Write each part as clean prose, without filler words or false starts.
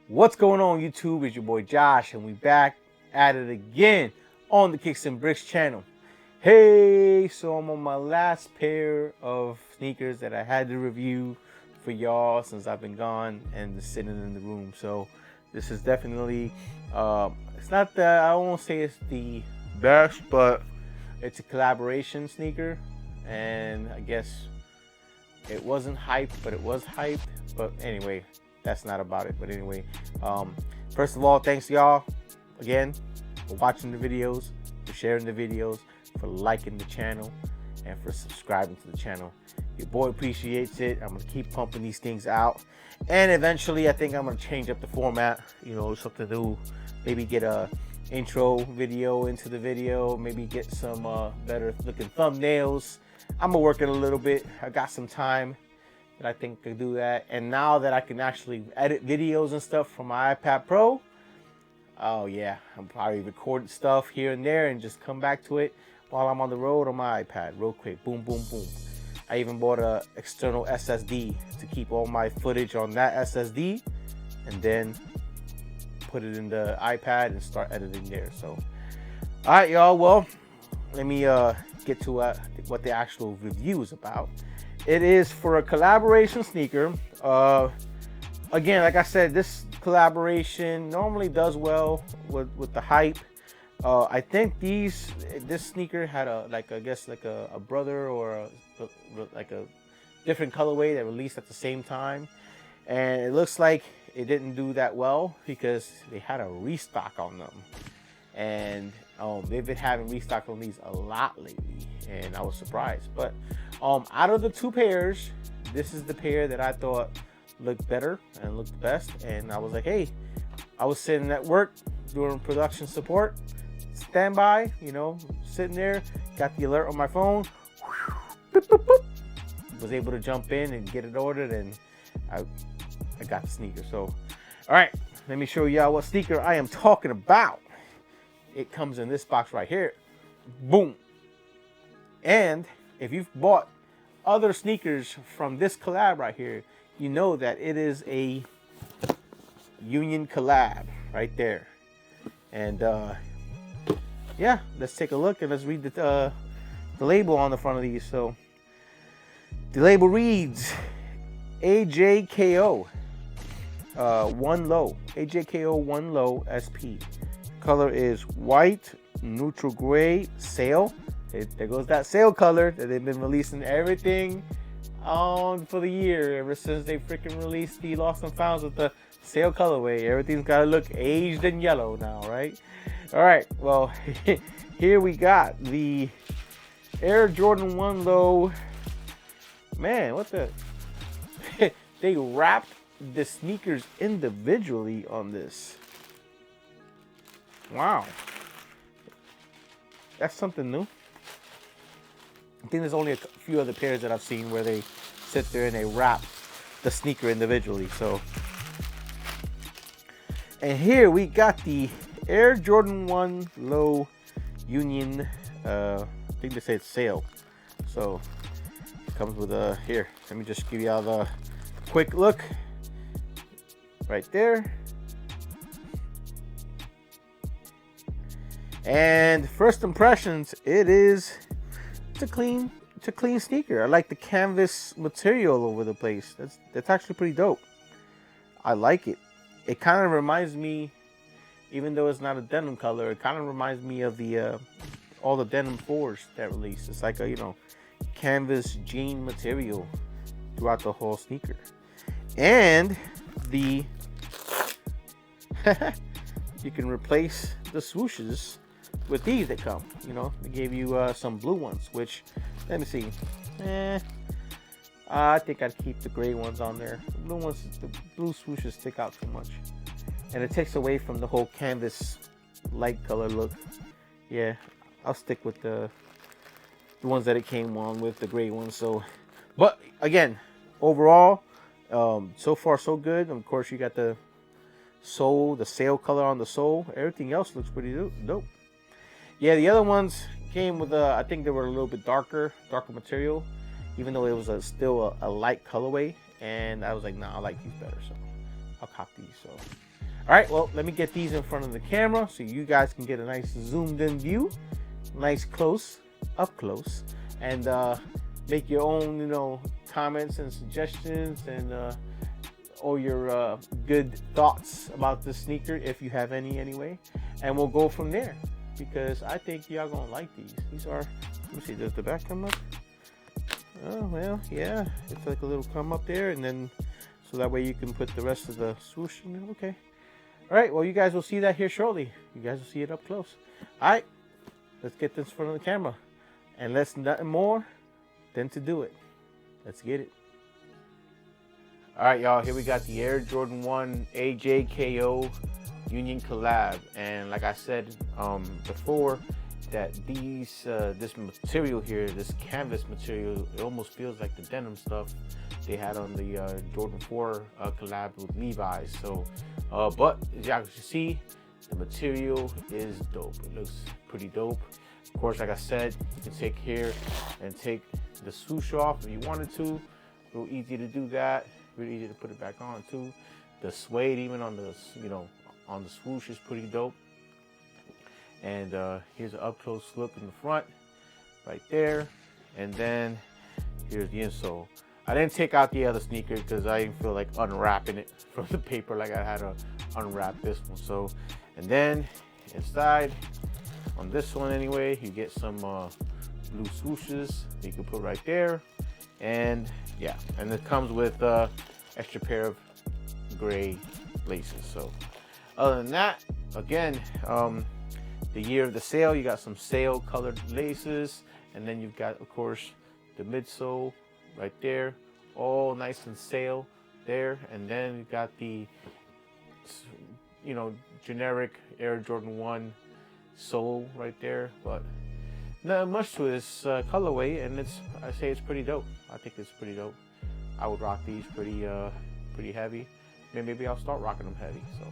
What's going on, YouTube? It's your boy Josh, and we back at it again on the Kicks and Bricks channel. Hey, so I'm on my last pair of sneakers that I had to review for y'all since I've been gone and just sitting in the room. So this is definitely, it's not that, I won't say it's the best, but it's a collaboration sneaker. And I guess it wasn't hyped, but it was hyped. But anyway, that's not about it. But anyway, first of all, thanks y'all again for watching the videos, for sharing the videos, for liking the channel, and for subscribing to the channel. Your boy appreciates it. I'm gonna keep pumping these things out, and eventually I think I'm gonna change up the format, you know, something new. Maybe get a intro video into the video, maybe get some better looking thumbnails. I'm gonna work it a little bit. I got some time that I think could do that. And now that I can actually edit videos and stuff from my iPad Pro, oh yeah, I'm probably recording stuff here and there and just come back to it while I'm on the road on my iPad real quick. Boom, boom, boom. I even bought a external SSD to keep all my footage on that SSD and then put it in the iPad and start editing there. So, all right, y'all. Well, let me get to what the actual review is about. It is for a collaboration sneaker. Again, like I said, this collaboration normally does well with the hype. I think this sneaker had a brother or like a different colorway that released at the same time, and it looks like it didn't do that well because they had a restock on them, and they've been having restock on these a lot lately, and I was surprised. But out of the two pairs, this is the pair that I thought looked better and looked best. And I was like, hey, I was sitting at work doing production support, standby, you know, sitting there, got the alert on my phone, boop, boop, boop, was able to jump in and get it ordered, and I got the sneaker. So, all right, let me show y'all what sneaker I am talking about. It comes in this box right here. Boom. And if you've bought other sneakers from this collab right here, you know that it is a union collab right there. And yeah, let's take a look and let's read the label on the front of these. So the label reads AJKO 1 low, AJKO 1 low SP. Color is white, neutral gray, sail. There goes that sail color that they've been releasing everything on for the year ever since they freaking released the Lost and Founds with the sail colorway. Everything's got to look aged and yellow now, right? All right, well, here we got the Air Jordan 1 Low. Man, what the? They wrapped the sneakers individually on this. Wow. That's something new. I think there's only a few other pairs that I've seen where they sit there and they wrap the sneaker individually. So, and here we got the Air Jordan 1 Low Union. I think they say it's sail. So it comes with a here. Let me just give y'all the quick look right there. And first impressions, it's a clean sneaker. I like the canvas material over the place. That's actually pretty dope. I like it. It kind of reminds me, even though it's not a denim color, it kind of reminds me of the all the denim 4s that released. It's like a, you know, canvas jean material throughout the whole sneaker. And the you can replace the swooshes with these that come, you know. They gave you some blue ones, which, let me see, I think I'd keep the gray ones on there. The blue ones, the blue swooshes stick out too much, and it takes away from the whole canvas light color look. Yeah, I'll stick with the ones that it came on with, the gray ones. So, but again, overall, so far so good. Of course, you got the sole, the sail color on the sole. Everything else looks pretty dope. Yeah, the other ones came with I think they were a little bit darker material, even though it was still a light colorway. And I was like, nah, I like these better, so I'll cop these. So All right, well, let me get these in front of the camera so you guys can get a nice zoomed in view, nice close, up close, and make your own, comments and suggestions and all your good thoughts about the sneaker, if you have any anyway. And we'll go from there, because I think y'all gonna like these. These are, let me see, does the back come up? Oh, well, yeah, it's like a little come up there, and then so that way you can put the rest of the swoosh in there. Okay. All right, well, you guys will see that here shortly. You guys will see it up close. All right, let's get this in front of the camera. And let's nothing more than to do it. Let's get it. All right, y'all, here we got the Air Jordan 1 AJKO Union collab. And like I said before, that this material here, this canvas material, it almost feels like the denim stuff they had on the Jordan 4 collab with Levi's. So, but as y'all can see, the material is dope. It looks pretty dope. Of course, like I said, you can take here and take the swoosh off if you wanted to. Real easy to do that. Really easy to put it back on too. The suede, even on the on the swoosh, is pretty dope. And here's an up close look in the front, right there. And then here's the insole. I didn't take out the other sneaker because I didn't feel like unwrapping it from the paper like I had to unwrap this one. So, and then inside on this one anyway, you get some blue swooshes you can put right there. And yeah, and it comes with extra pair of gray laces. So other than that, again, the year of the sale, you got some sale colored laces, and then you've got, of course, the midsole right there, all nice and sale there. And then you've got the generic Air Jordan 1 sole right there, but not much to this colorway, and I say it's pretty dope. I think it's pretty dope. I would rock these pretty heavy. Maybe I'll start rocking them heavy. So,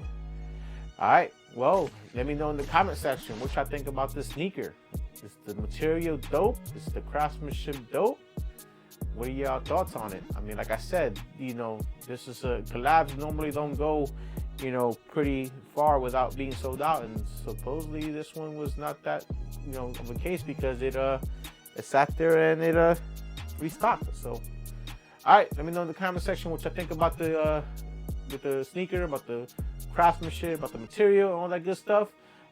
all right. Well, let me know in the comment section what y'all think about this sneaker. Is the material dope? Is the craftsmanship dope? What are y'all thoughts on it? I mean, like I said, this is a collabs normally don't go, pretty far without being sold out, and supposedly this one was not that, of a case, because it sat there and it restocked. So, all right, let me know in the comment section what you think about the sneaker, about the craftsmanship, about the material, and all that good stuff.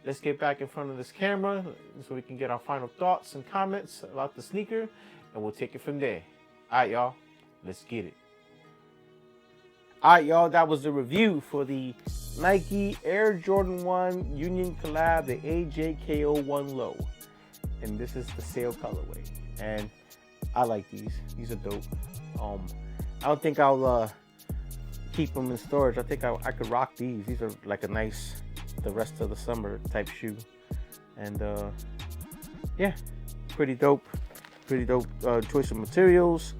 Let's get back in front of this camera so we can get our final thoughts and comments about the sneaker, and we'll take it from there. All right, y'all, let's get it. All right, y'all, that was the review for the Nike Air Jordan 1 Union collab, the AJKO 1 Low. And this is the sale colorway. And I like these. These are dope. I don't think I'll keep them in storage. I think I could rock these. These are like a nice, the rest of the summer type shoe. And yeah, pretty dope. Pretty dope choice of materials.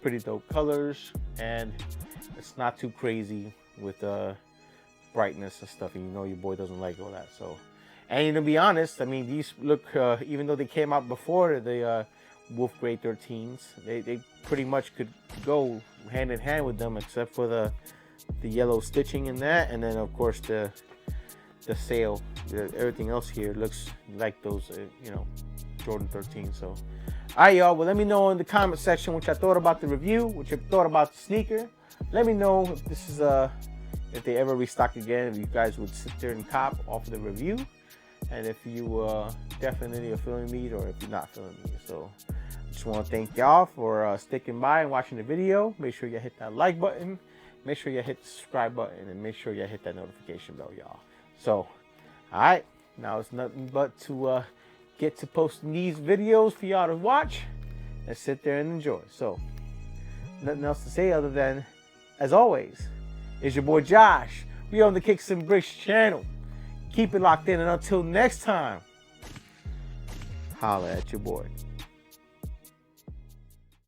Pretty dope colors. And it's not too crazy with brightness and stuff, and your boy doesn't like all that. So, and to be honest, I mean, these look, even though they came out before the Wolf Grade 13s, they pretty much could go hand in hand with them, except for the yellow stitching in that, and then of course the sail. Everything else here looks like those Jordan 13. So, all right, y'all. Well, let me know in the comment section what y'all thought about the review, what you thought about the sneaker. Let me know if this is if they ever restock again, if you guys would sit there and cop off of the review, and if you definitely are feeling me, or if you're not feeling me. So I just want to thank y'all for sticking by and watching the video. Make sure you hit that like button, make sure you hit the subscribe button, and make sure you hit that notification bell, y'all. So, all right, now it's nothing but to get to posting these videos for y'all to watch and sit there and enjoy. So, nothing else to say other than, as always, it's your boy Josh. We on the Kicks and Bricks channel. Keep it locked in, and until next time, holla at your boy.